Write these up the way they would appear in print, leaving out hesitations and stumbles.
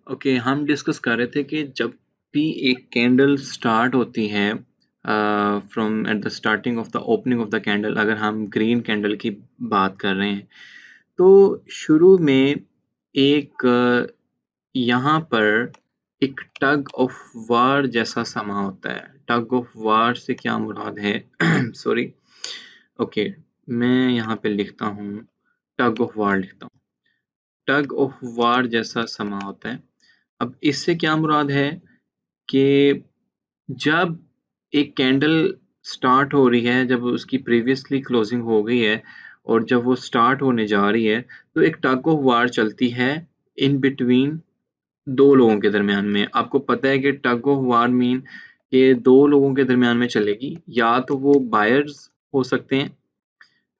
Okay, हम discuss कर रहे थे कि जब भी एक कैंडल स्टार्ट होती है from at the starting of the opening of the candle, अगर हम ग्रीन कैंडल की बात कर रहे हैं तो शुरू में एक यहाँ पर एक टग ऑफ वार जैसा समा होता है। टग ऑफ वार से क्या मुराद है? सॉरी। ओके, मैं यहाँ पे लिखता हूँ, टग ऑफ वार लिखता हूँ। टग ऑफ वार जैसा समा होता है। अब इससे क्या मुराद है कि जब एक कैंडल स्टार्ट हो रही है, जब उसकी प्रीवियसली क्लोजिंग हो गई है और जब वो स्टार्ट होने जा रही है, तो एक टग ऑफ वार चलती है इन बिटवीन 2 लोगों के दरमियान में। आपको पता है कि टग ऑफ वार मीन कि 2 लोगों के दरमियान में चलेगी, या तो वो बायर्स हो सकते हैं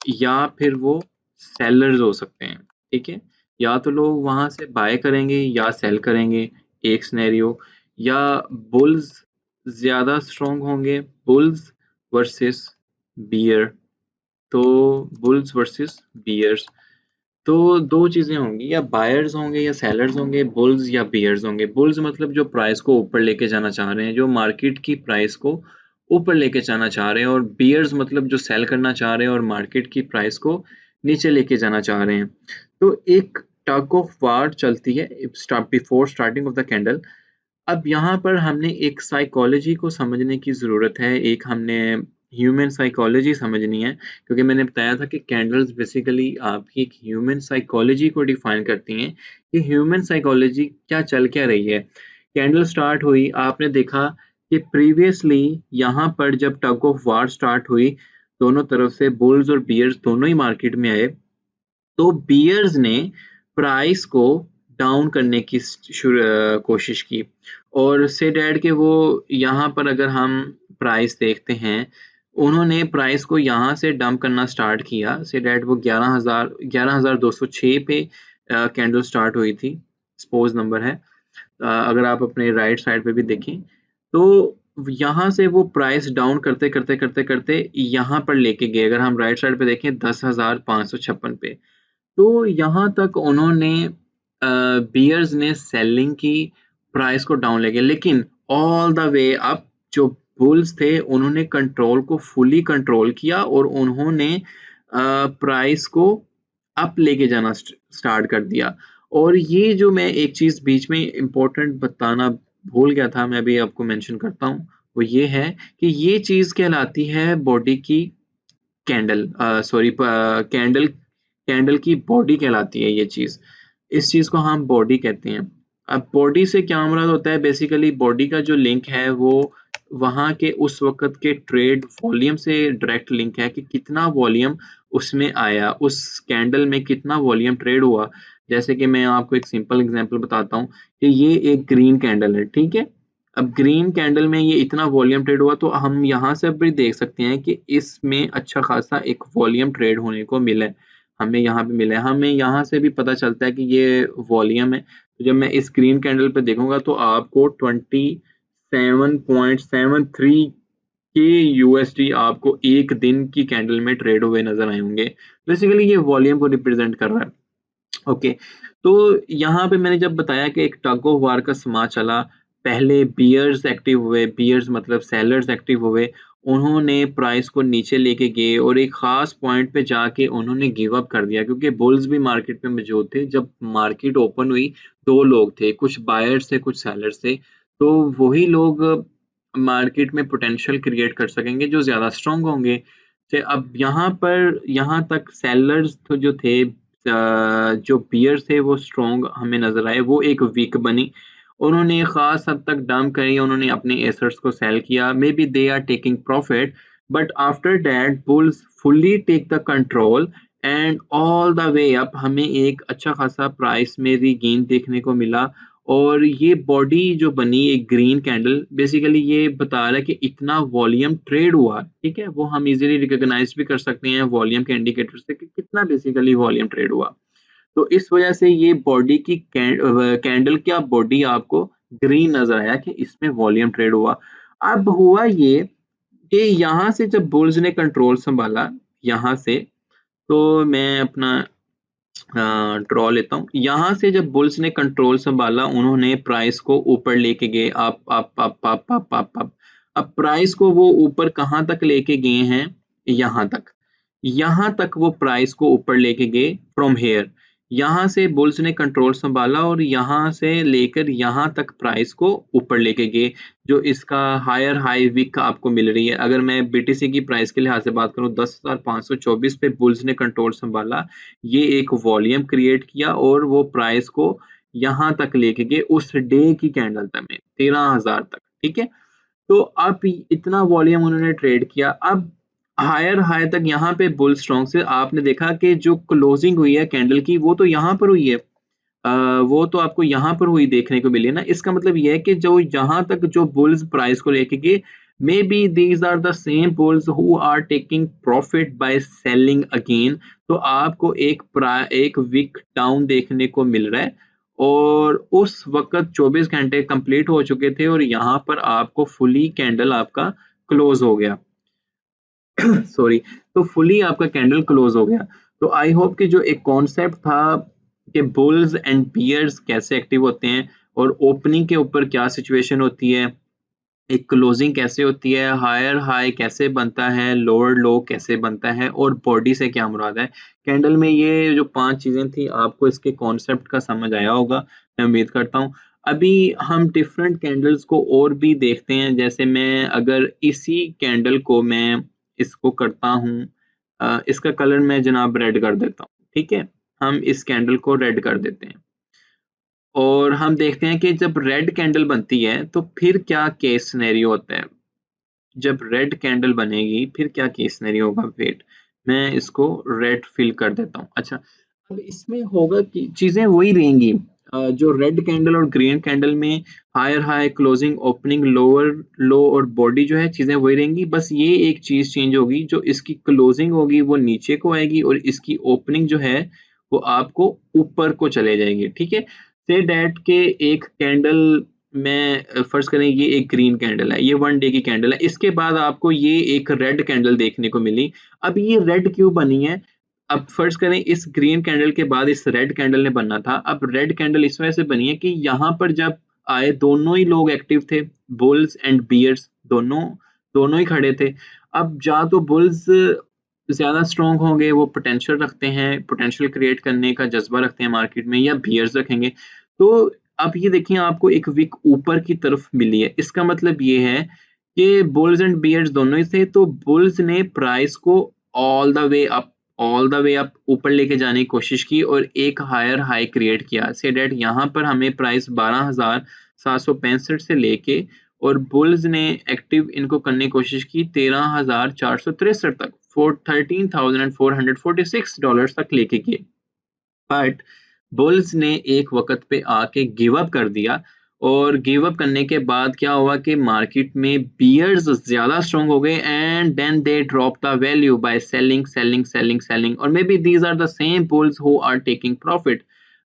या फिर वो सेलर्स हो सकते हैं, ठीक है? या तो लोग वहाँ से बाय करेंगे या सेल करेंगे, एक सिनेरियो, या बुल्स ज़्यादा स्ट्रॉन्ग होंगे, बुल्स वर्सेस बियर। तो बुल्स वर्सेस बियर्स, तो 2 चीज़ें होंगी, या बायर्स होंगे या सेलर्स होंगे, बुल्स या बियर्स होंगे। बुल्स मतलब जो प्राइस को ऊपर लेके जाना चाह रहे हैं, जो मार्केट की प्राइस को ऊपर लेके जाना चाह रहे हैं, और बियर्स मतलब जो सेल करना चाह रहे हैं और मार्केट की प्राइस को नीचे लेके जाना चाह रहे हैं। तो एक टग ऑफ वार चलती है before starting of the candle. अब यहाँ पर हमने एक साइकोलॉजी को समझने की ज़रूरत है, एक हमने ह्यूमन साइकोलॉजी समझनी है, क्योंकि मैंने बताया था कि कैंडल्स बेसिकली आपकी एक ह्यूमन साइकोलॉजी को डिफाइन करती हैं कि ह्यूमन साइकोलॉजी क्या चल क्या रही है। कैंडल स्टार्ट हुई, आपने देखा कि प्रीवियसली यहाँ पर जब टग ऑफ वार स्टार्ट हुई, दोनों तरफ से बुल्स और बियर्स दोनों ही मार्केट में आए, तो बियर्स ने प्राइस को डाउन करने की कोशिश की, और से डैट के वो यहाँ पर अगर हम प्राइस देखते हैं, उन्होंने प्राइस को यहाँ से डंप करना स्टार्ट किया, से डैट वो 11,206 पे कैंडल स्टार्ट हुई थी, सपोज नंबर है। अगर आप अपने राइट साइड पे भी देखें, तो यहाँ से वो प्राइस डाउन करते करते करते करते यहाँ पर लेके गए। अगर हम राइट साइड पे देखें 10,556 पे, तो यहाँ तक उन्होंने बियर्स ने सेलिंग की, प्राइस को डाउन लेके, लेकिन ऑल द वे अप जो बुल्स थे उन्होंने कंट्रोल को फुली कंट्रोल किया और उन्होंने प्राइस को अप लेके जाना स्टार्ट कर दिया। और ये जो मैं एक चीज़ बीच में इम्पोर्टेंट बताना भूल गया था, मैं अभी आपको मेंशन करता हूँ, वो ये है कि ये चीज़ कहलाती है बॉडी की कैंडल, सॉरी, कैंडल कैंडल की बॉडी कहलाती है ये चीज़। इस चीज़ को हम बॉडी कहते हैं। अब बॉडी से क्या मुराद होता है? बेसिकली बॉडी का जो लिंक है वो वहाँ के उस वक़्त के ट्रेड वॉल्यूम से डायरेक्ट लिंक है कि कितना वॉल्यूम उसमें आया, उस कैंडल में कितना वॉल्यूम ट्रेड हुआ। जैसे कि मैं आपको एक सिंपल एग्ज़ाम्पल बताता हूँ कि ये एक ग्रीन कैंडल है, ठीक है? अब ग्रीन कैंडल में ये इतना वॉल्यूम ट्रेड हुआ, तो हम यहाँ से भी देख सकते हैं कि इसमें अच्छा खासा एक वॉल्यूम ट्रेड होने को मिला है, हमें यहाँ पे मिला है। हमें यहाँ से भी पता चलता है कि ये वॉल्यूम है। तो जब मैं इस ग्रीन कैंडल पे देखूंगा तो आपको 27.73 के यूएसडी आपको एक दिन की कैंडल में ट्रेड हुए नजर आए होंगे। बेसिकली ये वॉल्यूम को रिप्रेजेंट कर रहा है। ओके, तो यहाँ पे मैंने जब बताया कि एक टग ऑफ वार का समा चला, पहले बियर्स एक्टिव हुए, बियर्स मतलब सेलर्स एक्टिव हुए, उन्होंने प्राइस को नीचे लेके गए और एक खास पॉइंट पे जाके उन्होंने गिव अप कर दिया, क्योंकि बुल्स भी मार्केट में मौजूद थे। जब मार्केट ओपन हुई, 2 लोग थे, कुछ बायर्स थे, कुछ सेलर्स थे, तो वही लोग मार्केट में पोटेंशियल क्रिएट कर सकेंगे जो ज़्यादा स्ट्रॉन्ग होंगे। अब यहाँ पर यहाँ तक सेलर्स तो जो थे, जो बियर्स थे वो स्ट्रॉन्ग हमें नज़र आए, वो एक वीक बनी। उन्होंने ख़ास हद तक डंप करी, उन्होंने अपने एसेट्स को सेल किया, maybe they are taking profit, but after that bulls fully take the control and all the way up हमें एक अच्छा खासा प्राइस में रीगेन देखने को मिला। और ये बॉडी जो बनी एक ग्रीन कैंडल, बेसिकली ये बता रहा है कि इतना वॉल्यूम ट्रेड हुआ, ठीक है? वो हम इजीली रिकॉग्नाइज भी कर सकते हैं वॉल्यूम के इंडिकेटर से कि कितना बेसिकली वॉल्यूम ट्रेड हुआ। तो इस वजह से ये बॉडी की कैंडल का बॉडी आपको ग्रीन नजर आया कि इसमें वॉल्यूम ट्रेड हुआ। अब हुआ ये कि यहाँ से जब बुल्स ने कंट्रोल संभाला, यहाँ से, तो मैं अपना ड्रॉ लेता हूँ। यहाँ से जब बुल्स ने कंट्रोल संभाला, उन्होंने प्राइस को ऊपर लेके गए, अप। अब प्राइस को वो ऊपर कहाँ तक लेके गए हैं? यहाँ तक। यहाँ तक वो प्राइस को ऊपर लेके गए फ्रॉम हेयर। यहाँ से बुल्स ने कंट्रोल संभाला और यहाँ से लेकर यहाँ तक प्राइस को ऊपर लेके गए, जो इसका हायर हाई विक आपको मिल रही है। अगर मैं बीटीसी की प्राइस के लिहाज से बात करूँ, 10,524 पे बुल्स ने कंट्रोल संभाला, ये एक वॉल्यूम क्रिएट किया और वो प्राइस को यहाँ तक लेके गए उस डे की कैंडल तक में 13,000 तक, ठीक है। तो अब इतना वॉल्यूम उन्होंने ट्रेड किया। अब हायर हाई तक यहाँ पे बुल स्ट्रॉन्ग से आपने देखा कि जो क्लोजिंग हुई है कैंडल की, वो तो यहाँ पर हुई है। वो तो आपको यहाँ पर हुई देखने को मिली है ना। इसका मतलब ये है कि जो यहाँ तक जो बुल्स प्राइस को लेके गए, maybe these are the same bulls who are taking profit by selling again. तो आपको एक वीक डाउन देखने को मिल रहा है और उस वक्त 24 घंटे कंप्लीट हो चुके थे और यहाँ पर आपको फुली कैंडल आपका क्लोज हो गया। सॉरी, तो फुली आपका कैंडल क्लोज हो गया। तो आई होप कि जो एक कॉन्सेप्ट था कि बुल्स एंड बियर्स कैसे एक्टिव होते हैं और ओपनिंग के ऊपर क्या सिचुएशन होती है, एक क्लोजिंग कैसे होती है, हायर हाई कैसे बनता है, लोअर लो कैसे बनता है और बॉडी से क्या मुराद है कैंडल में, ये जो 5 चीजें थी आपको इसके कॉन्सेप्ट का समझ आया होगा, मैं उम्मीद करता हूँ। अभी हम डिफरेंट कैंडल्स को और भी देखते हैं। जैसे मैं अगर इसी कैंडल को मैं इसको करता हूँ, इसका कलर मैं जनाब रेड कर देता हूँ, ठीक है। हम इस कैंडल को रेड कर देते हैं और हम देखते हैं कि जब रेड कैंडल बनती है तो फिर क्या केस सिनेरियो होता है। जब रेड कैंडल बनेगी फिर क्या केस सिनेरियो होगा। वेट, मैं इसको रेड फिल कर देता हूँ। अच्छा, अब इसमें होगा कि चीजें वही रहेंगी। जो रेड कैंडल और ग्रीन कैंडल में higher high, closing, opening, lower low और बॉडी जो है चीजें वही रहेंगी। बस ये एक चीज चेंज होगी, जो इसकी क्लोजिंग होगी वो नीचे को आएगी और इसकी ओपनिंग जो है वो आपको ऊपर को चले जाएगी, ठीक है। से डैट के एक कैंडल में फर्ज करें ये एक ग्रीन कैंडल है, ये 1 डे की कैंडल है। इसके बाद आपको ये एक रेड कैंडल देखने को मिली। अब ये रेड क्यों बनी है? अब फर्ज करें इस ग्रीन कैंडल के बाद इस रेड कैंडल ने बनना था। अब रेड कैंडल इस वजह से बनी है कि यहाँ पर जब आए दोनों ही लोग एक्टिव थे, बुल्स एंड बियर्स, दोनों दोनों ही खड़े थे। अब या तो बुल्स ज्यादा स्ट्रॉन्ग होंगे, वो पोटेंशियल रखते हैं, पोटेंशियल क्रिएट करने का जज्बा रखते हैं मार्केट में, या बियर्स रखेंगे। तो अब ये देखिए आपको एक विक ऊपर की तरफ मिली है। इसका मतलब ये है कि बुल्स एंड बियर्स दोनों ही थे। तो बुल्स ने प्राइस को ऑल द वे अप ऊपर लेके जाने की कोशिश की और एक हायर हाई क्रिएट किया। से डेट यहाँ पर हमें प्राइस 12,765 से लेके और बुल्स ने एक्टिव इनको करने की कोशिश की 13,463 तक, $13,446 तक लेके गए। बट बुल्स ने एक वक्त पे आके गिव अप कर दिया और गिव अप करने के बाद क्या हुआ कि मार्केट में बियर्स ज्यादा स्ट्रांग हो गए and then they drop the value by selling selling selling selling, और maybe these are the same bulls who are taking profit.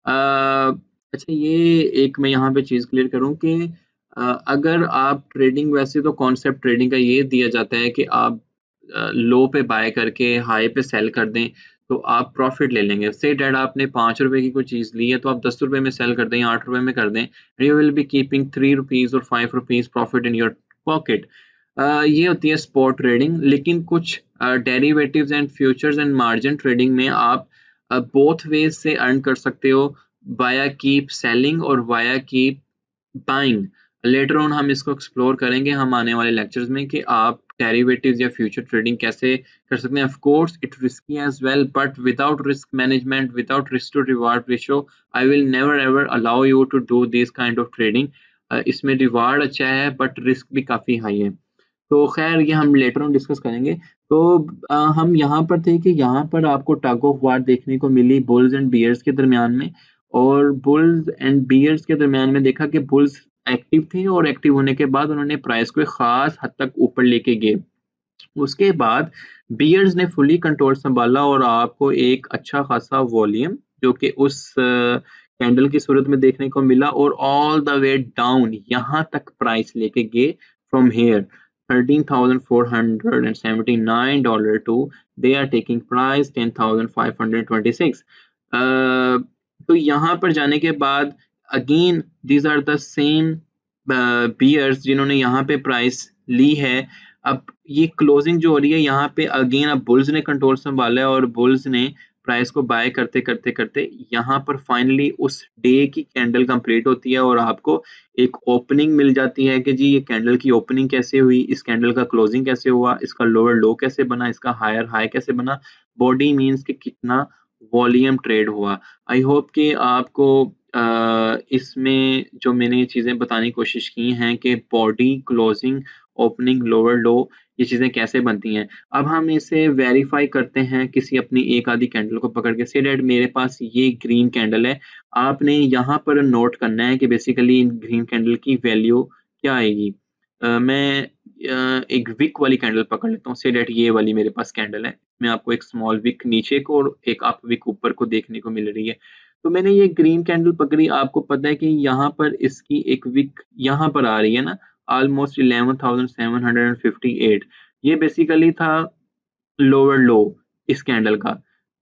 अच्छा, ये एक मैं यहाँ पे चीज क्लियर करूँ कि अगर आप ट्रेडिंग, वैसे तो कॉन्सेप्ट ट्रेडिंग का ये दिया जाता है कि आप लो पे बाय करके हाई पे सेल कर दें तो आप प्रॉफिट ले लेंगे। से डैट आपने 5 रुपए की कोई चीज़ ली है तो आप 10 रुपए में सेल कर दें या 8 रुपए में कर दें, you will be keeping 3 rupees और 5 rupees profit in your pocket. ये होती है स्पॉट ट्रेडिंग। लेकिन कुछ derivatives and futures and margin trading में आप बोथ वेज से अर्न कर सकते हो, वाया कीप सेलिंग और via keep buying. Later on हम इसको एक्सप्लोर करेंगे हम आने वाले लेक्चर्स में कि आप डेरिवेटिव्स या फ्यूचर ट्रेडिंग कैसे कर सकते हैं। Of course it risky as well, but without risk management, without risk to reward ratio, I will never ever allow you to do this kind of trading. इसमें reward अच्छा है but risk भी काफ़ी high है। तो खैर ये हम लेटर ऑन डिस्कस करेंगे। तो हम यहाँ पर थे कि यहाँ पर आपको टग ऑफ वार देखने को मिली बुल्स एंड बियर्स के दरमियान में, और बुल्स एंड बियर्स के दरमियान में देखा कि बुल्स एक्टिव थे और एक्टिव होने के बाद उन्होंने प्राइस को एक खास हद तक ऊपर लेके गए। उसके बाद बियर्स ने फुली कंट्रोल संभाला और आपको एक अच्छा खासा वॉल्यूम जो कि उस कैंडल की सूरत में देखने को मिला और ऑल द वे डाउन यहाँ तक प्राइस लेके गए from here $13,479 to they are taking price 10,526। तो यहाँ पर जाने के बाद again these are the same bears जिन्होंने यहाँ पे प्राइस ली है। अब ये क्लोजिंग जो हो रही है यहाँ पे अगेन अब बुल्स ने कंट्रोल संभाला है और बुल्स ने प्राइस को बाय करते यहाँ पर फाइनली उस डे की कैंडल कंप्लीट होती है और आपको एक ओपनिंग मिल जाती है कि जी ये कैंडल की ओपनिंग कैसे हुई, इस कैंडल का क्लोजिंग कैसे हुआ, इसका लोअर लो कैसे बना, इसका हायर हाई कैसे बना। बॉडी मीन्स कि कितना वॉल्यूम ट्रेड हुआ। आई होप कि आपको इसमें जो मैंने चीज़ें बताने की कोशिश की हैं कि बॉडी, क्लोजिंग, ओपनिंग, लोअर लो ये चीज़ें कैसे बनती हैं। अब हम इसे वेरीफ़ाई करते हैं किसी अपनी एक आधी कैंडल को पकड़ के से दैट मेरे पास ये ग्रीन कैंडल है। आपने यहाँ पर नोट करना है कि बेसिकली इन ग्रीन कैंडल की वैल्यू क्या आएगी। मैं एक विक वाली कैंडल पकड़ लेता हूँ से दैट ये वाली मेरे पास कैंडल है। मैं आपको एक स्मॉल विक नीचे को और एक अप विक ऊपर को देखने को मिल रही है। तो मैंने ये ग्रीन कैंडल पकड़ी, आपको पता है कि यहाँ पर इसकी एक विक यहाँ पर आ रही है ना, ऑलमोस्ट 11,758 ये बेसिकली था लोअर लो इस कैंडल का।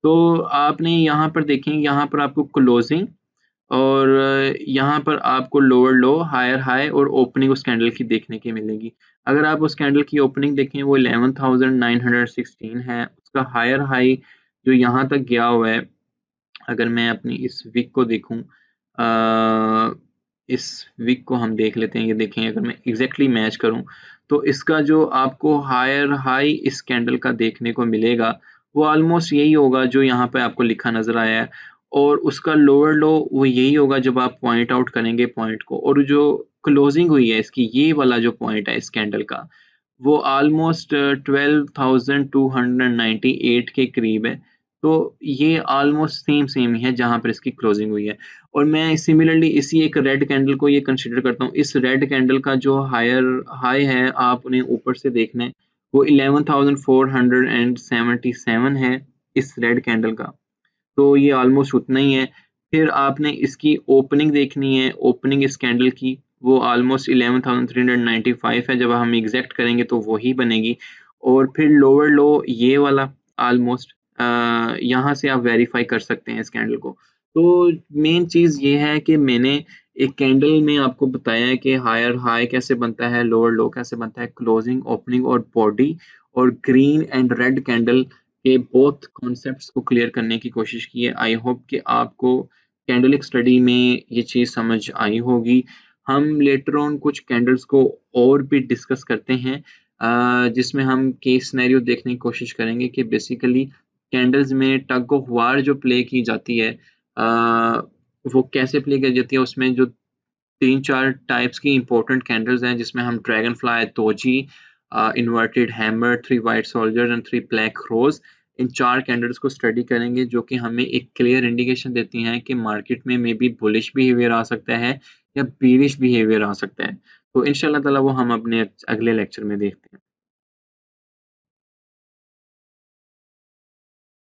तो आपने यहाँ पर देखें, यहाँ पर आपको क्लोजिंग और यहाँ पर आपको लोअर लो, हायर हाई और ओपनिंग उस कैंडल की देखने की मिलेगी। अगर आप उस कैंडल की ओपनिंग देखें वो 11,916 है, उसका हायर हाई जो यहाँ तक गया हुआ है, अगर मैं अपनी इस विक को देखूँ इस विक को हम देख लेते हैं, ये देखें अगर मैं एग्ज़ैक्टली मैच करूँ, तो इसका जो आपको हायर हाई इस कैंडल का देखने को मिलेगा, वो ऑलमोस्ट यही होगा जो यहाँ पे आपको लिखा नज़र आया है और उसका लोअर लो वो यही होगा जब आप पॉइंट आउट करेंगे पॉइंट को और जो क्लोजिंग हुई है इसकी ये वाला जो पॉइंट है इस कैंडल का, वो ऑलमोस्ट 12,298 के करीब है। तो ये ऑलमोस्ट सेम ही है जहाँ पर इसकी क्लोजिंग हुई है। और मैं सिमिलरली इसी एक रेड कैंडल को ये कंसीडर करता हूँ। इस रेड कैंडल का जो हायर हाई है आपने ऊपर से देखना है, वो 11,477 है इस रेड कैंडल का। तो ये ऑलमोस्ट उतना ही है। फिर आपने इसकी ओपनिंग देखनी है, ओपनिंग इस कैंडल की वो ऑलमोस्ट 11,395 है, जब हम एग्ज़ैक्ट करेंगे तो वही बनेगी और फिर लोअर लो ये वाला ऑलमोस्ट यहाँ से आप वेरीफ़ाई कर सकते हैं इस कैंडल को। तो मेन चीज़ ये है कि मैंने एक कैंडल में आपको बताया है कि हायर हाई कैसे बनता है, लोअर लो कैसे बनता है, क्लोजिंग, ओपनिंग और बॉडी और ग्रीन एंड रेड कैंडल के बोथ कॉन्सेप्ट्स को क्लियर करने की कोशिश की है। आई होप कि आपको कैंडलिक स्टडी में ये चीज़ समझ आई होगी। हम लेटर ऑन कुछ कैंडल्स को और भी डिस्कस करते हैं जिसमें हम केस सिनेरियो देखने की कोशिश करेंगे कि बेसिकली कैंडल्स में टग ऑफ वार जो प्ले की जाती है वो कैसे प्ले की जाती है, उसमें जो 3-4 टाइप्स की इम्पोर्टेंट कैंडल्स हैं जिसमें हम dragonfly, doji, inverted hammer, 3 white soldiers and 3 black crows इन 4 कैंडल्स को स्टडी करेंगे जो कि हमें एक क्लियर इंडिकेशन देती हैं कि मार्केट में मेबी बुलिश बिहेवियर आ सकता है या बीरिश बिहेवियर आ सकता है। तो इंशाल्लाह ताला वो हम अपने अगले लेक्चर में देखते हैं।